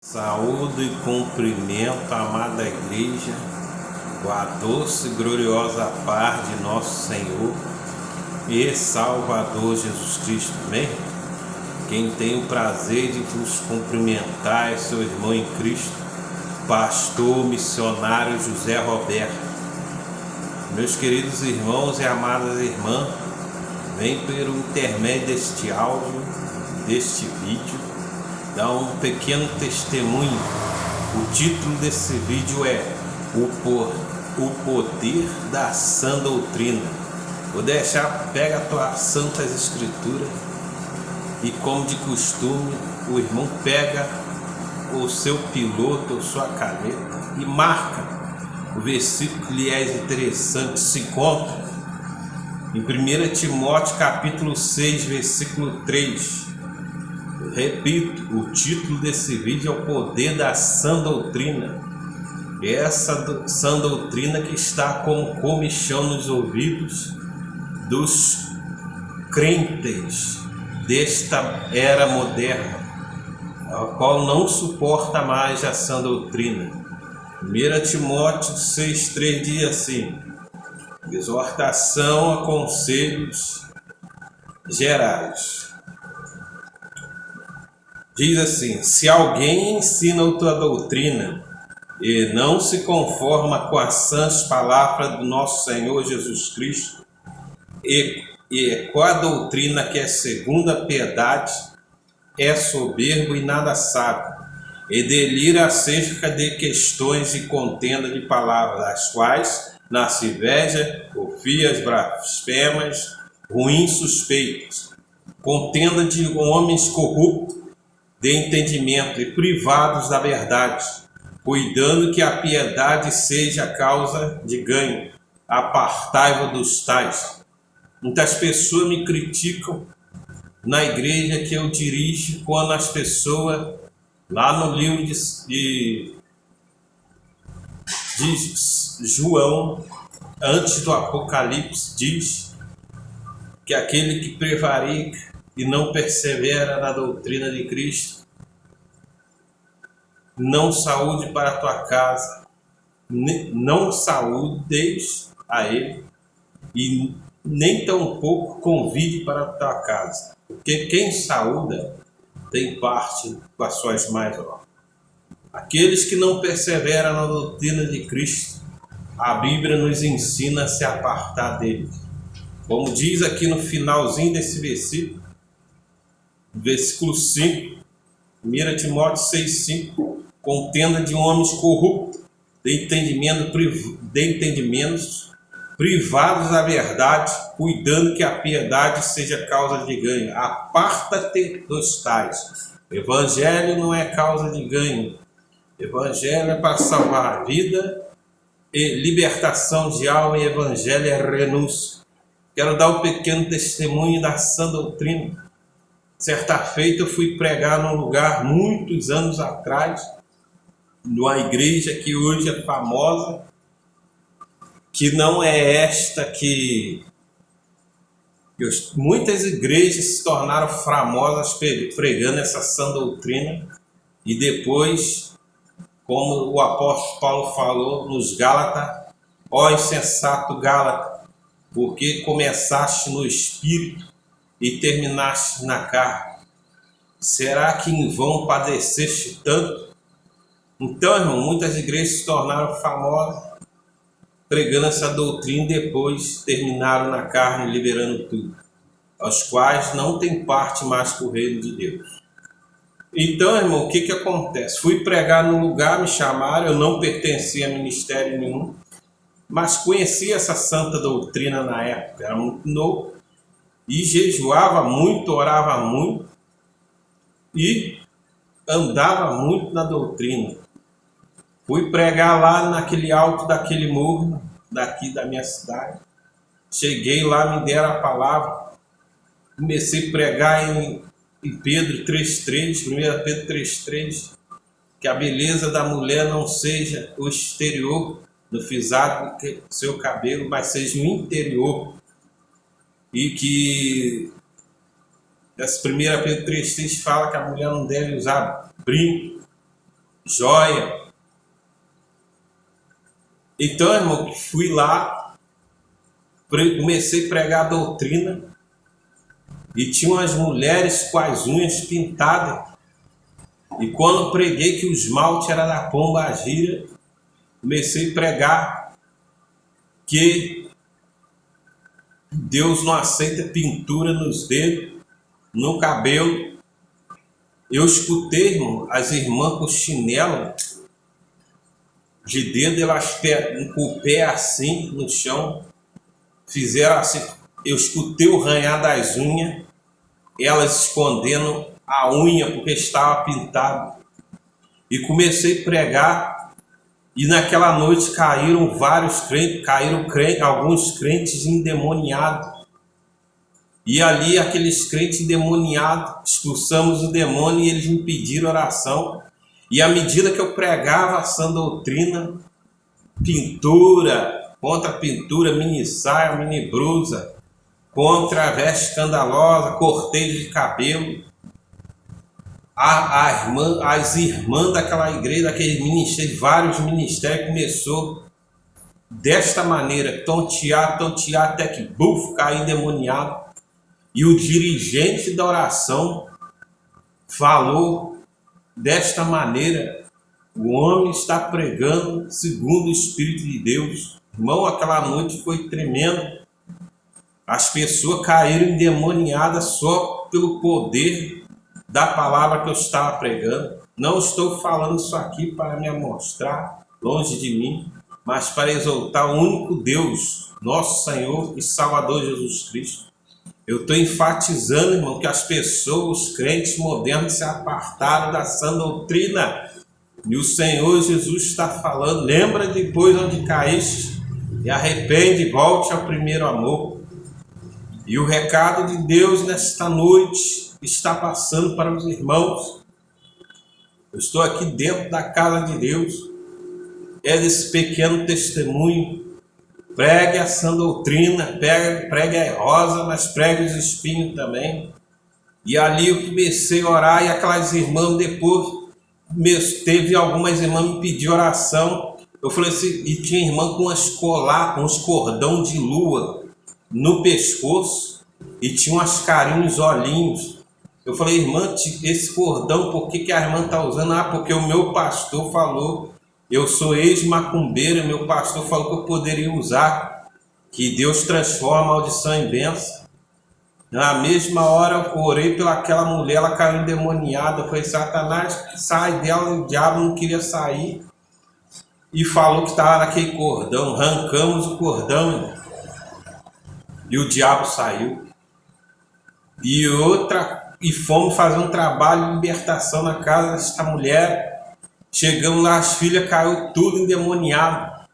Saúdo e cumprimento a amada igreja, com a doce e gloriosa paz de nosso Senhor e Salvador Jesus Cristo. Amém? Quem tem o prazer de vos cumprimentar é seu irmão em Cristo, pastor missionário José Roberto. Meus queridos irmãos e amadas irmãs, vem pelo intermédio deste áudio, deste vídeo, dar um pequeno testemunho. O título desse vídeo é O Poder da Sã Doutrina. Vou deixar, pega a tua Santas Escrituras e, como de costume, o irmão pega o seu piloto ou sua caneta e marca o versículo que lhe é interessante. Se encontra em 1 Timóteo capítulo 6, versículo 3. Repito, o título desse vídeo é O Poder da Sã Doutrina. Essa sã doutrina que está como comichão nos ouvidos dos crentes desta era moderna, a qual não suporta mais a sã doutrina. 1 Timóteo 6,3 diz assim: exortação a conselhos gerais. Diz assim: se alguém ensina outra doutrina e não se conforma com as sãs palavras do nosso Senhor Jesus Cristo e com a doutrina que é segundo a piedade, é soberbo e nada sabe, e delira acerca de questões e contenda de palavras, as quais nasce inveja, porfias, blasfemas, ruins suspeitas, contenda de homens corruptos de entendimento e privados da verdade, cuidando que a piedade seja causa de ganho. Apartai-vos dos tais. Muitas pessoas me criticam na igreja que eu dirijo, quando as pessoas, lá no livro de João, antes do Apocalipse, diz que aquele que prevarica e não persevera na doutrina de Cristo, não saúde para a tua casa, não saúdes a ele, e nem tampouco convide para a tua casa, porque quem saúda tem parte com as suas mais obras. Aqueles que não perseveram na doutrina de Cristo, a Bíblia nos ensina a se apartar deles. Como diz aqui no finalzinho desse versículo, versículo 5, 1 Timóteo 6,5, contenda de homens corruptos, de entendimentos, privados da verdade, cuidando que a piedade seja causa de ganho. Aparta-te dos tais. Evangelho não é causa de ganho. Evangelho é para salvar a vida, e libertação de alma, e evangelho é renúncia. Quero dar um pequeno testemunho da sã doutrina. Certa feita eu fui pregar num lugar, muitos anos atrás, numa igreja que hoje é famosa, que não é esta que muitas igrejas se tornaram famosas pregando essa sã doutrina, e depois, como o apóstolo Paulo falou nos Gálatas: ó insensato Gálata, porque começaste no espírito e terminaste na carne, será que em vão padeceste tanto? Então, irmão, muitas igrejas se tornaram famosas pregando essa doutrina e depois terminaram na carne, liberando tudo, aos quais não tem parte mais com o reino de Deus. Então, irmão, o que acontece? Fui pregar no lugar, me chamaram, eu não pertencia a ministério nenhum, mas conhecia essa santa doutrina na época, era muito novo, e jejuava muito, orava muito e andava muito na doutrina. Fui pregar lá naquele alto daquele morro, daqui da minha cidade. Cheguei lá, me deram a palavra, comecei a pregar em Pedro 3,3, 1 Pedro 3,3, que a beleza da mulher não seja o exterior, no frisado do seu cabelo, mas seja o interior. E que essa 1 Pedro 3,6 fala que a mulher não deve usar brinco, Joia. Então, irmão, fui lá, comecei a pregar a doutrina e tinha umas mulheres com as unhas pintadas. E quando preguei que o esmalte era da pomba gira, comecei a pregar que Deus não aceita pintura nos dedos, no cabelo. Eu escutei, irmão, as irmãs com chinelo de dedo, elas com o pé assim no chão, fizeram assim. Eu escutei o ranhar das unhas, elas escondendo a unha porque estava pintado. E comecei a pregar, e naquela noite caíram vários crentes, alguns crentes endemoniados. E ali aqueles crentes endemoniados, expulsamos o demônio e eles me pediram oração. E à medida que eu pregava essa doutrina, pintura, contra pintura, mini saia, mini blusa, contra a veste escandalosa, cortejo de cabelo, as irmãs daquela igreja, daquele ministério, vários ministérios, começou desta maneira, tontear, até que bufo, caiu endemoniado. E o dirigente da oração falou desta maneira: o homem está pregando segundo o Espírito de Deus. Irmão, aquela noite foi tremendo. As pessoas caíram endemoniadas só pelo poder da palavra que eu estava pregando. Não estou falando isso aqui para me mostrar longe de mim, mas para exaltar o único Deus, nosso Senhor e Salvador Jesus Cristo. Eu estou enfatizando, irmão, que as pessoas, os crentes modernos, se apartaram da sã doutrina. E o Senhor Jesus está falando: lembra depois onde caíste, e arrepende e volte ao primeiro amor. E o recado de Deus nesta noite está passando para os irmãos. Eu estou aqui dentro da casa de Deus. É desse pequeno testemunho. Pregue a sã doutrina, pregue a rosa, mas pregue os espinhos também. E ali eu comecei a orar, e aquelas irmãs depois, teve algumas irmãs me pedir oração. Eu falei assim, e tinha irmã com uns cordão de lua no pescoço, e tinha umas carinhos, olhinhos. Eu falei: irmã, esse cordão, por que a irmã está usando? Ah, porque o meu pastor falou. Eu sou ex-macumbeiro, meu pastor falou que eu poderia usar, que Deus transforma a maldição em bênção. Na mesma hora eu orei pelaquela mulher, ela caiu endemoniada. Eu falei: Satanás, sai dela. O diabo não queria sair e falou que estava naquele cordão. Arrancamos o cordão e o diabo saiu. E fomos fazer um trabalho de libertação na casa desta mulher. Chegamos lá, as filhas caiu tudo endemoniado.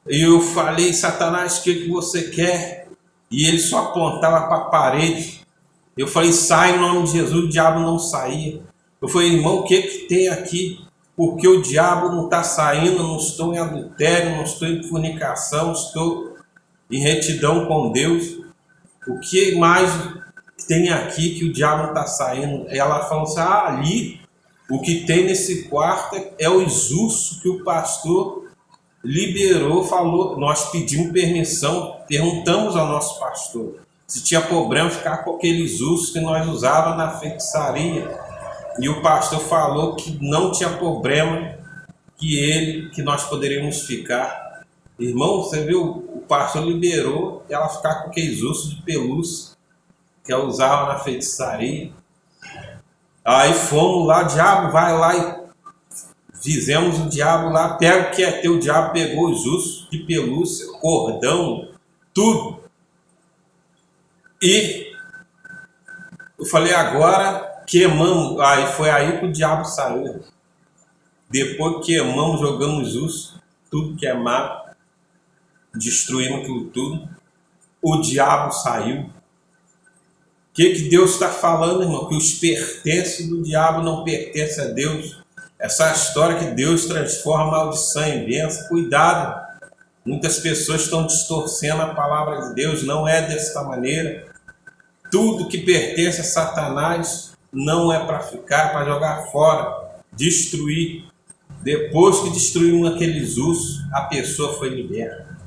E eu falei: Satanás, o que você quer? E ele só apontava para a parede. Eu falei: sai em nome de Jesus. O diabo não saía. Eu falei: irmão, o que tem aqui? Porque o diabo não está saindo. Eu não estou em adultério, não estou em fornicação, estou em retidão com Deus. O que mais tem aqui que o diabo não está saindo? Ela falou assim: ali, o que tem nesse quarto é os ursos que o pastor liberou, falou. Nós pedimos permissão, perguntamos ao nosso pastor se tinha problema ficar com aqueles ursos que nós usávamos na feitiçaria. E o pastor falou que não tinha problema, que nós poderíamos ficar. Irmão, você viu, o pastor liberou ela ficar com aqueles ursos de pelúcia que ela usava na feitiçaria. Aí fomos lá, o diabo vai lá e fizemos o diabo lá, pega o que é teu. O diabo pegou os ursos de pelúcia, cordão, tudo. E eu falei: agora queimamos. Aí foi aí que o diabo saiu. Depois queimamos, jogamos os ursos, tudo queimado, destruímos aquilo tudo. O diabo saiu. O que Deus está falando, irmão? Que os pertences do diabo não pertencem a Deus. Essa história que Deus transforma a maldição em bênção. Cuidado. Muitas pessoas estão distorcendo a palavra de Deus. Não é desta maneira. Tudo que pertence a Satanás não é para ficar, é para jogar fora. destruir. Depois que destruíram aqueles ursos, a pessoa foi liberta.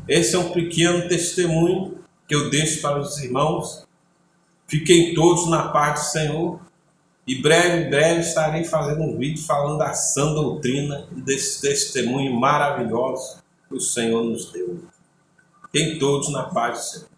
Esse é um pequeno testemunho que eu deixo para os irmãos. Fiquem todos na paz do Senhor. E breve estarei fazendo um vídeo falando da sã doutrina e desse testemunho maravilhoso que o Senhor nos deu. Fiquem todos na paz do Senhor.